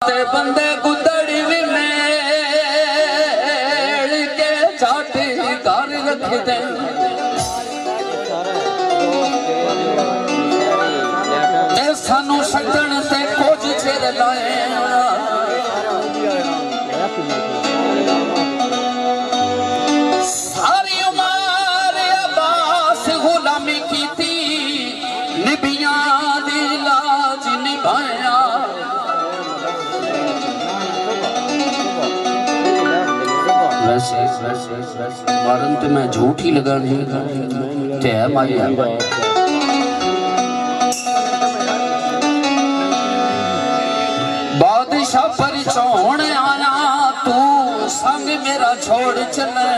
ते बंदे गुदड़ी भी मेल के चाटी कर रख दे सानू सजन ते कुछ चिर लाए सारी उमर अब्बास गुलामी की थी निबिया दी लाज निभाया वैसे मारन तो मैं झूठ ही लगानी ते है मारी बादशाह पर चौड़ आया तू संग मेरा छोड़ चले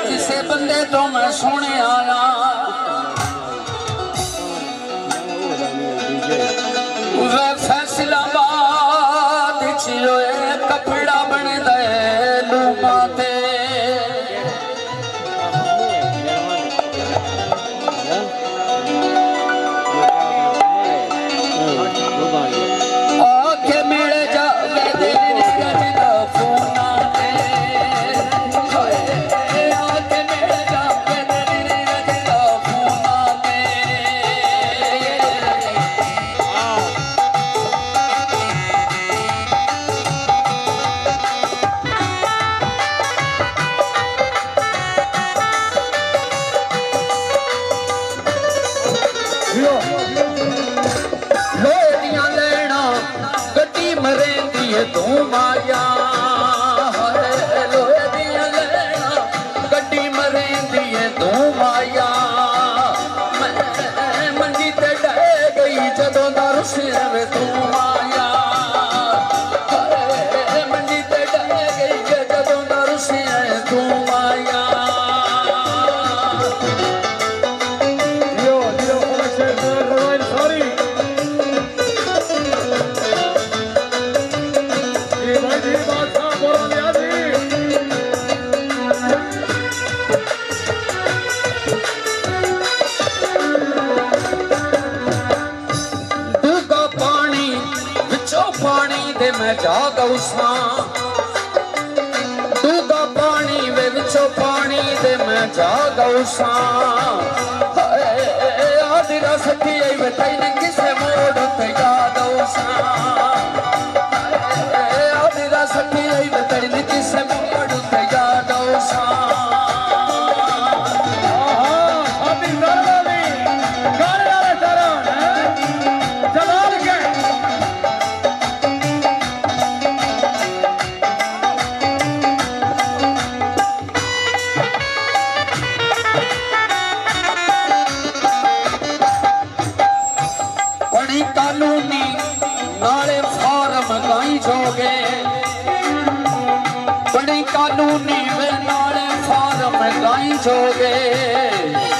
किसे बंदे तो मैं सोने आया वे फैसलाबाद चिरोए कपड़ा बन दे लूमा ते तू माया लोहे दिया लेना गड्डी मरेंदी है तू माया मैं मंडी ते डह गई जदों दा रुसिर वे तू माया मंडी ते डह गई जदों दा रुसिर तू माया मैं जागा उसा डूगा पानी वे विचो पानी दे मैं जागा उसा आदि रसती आई बताई ने किसे मोड़ ते याद उसा आदि रसती आई बताई ने किसे मोड़ ते याद उसा कानूनी नाले फार्म गाई जोगे बड़ी कानूनी वे नाले फार्म गाई जोगे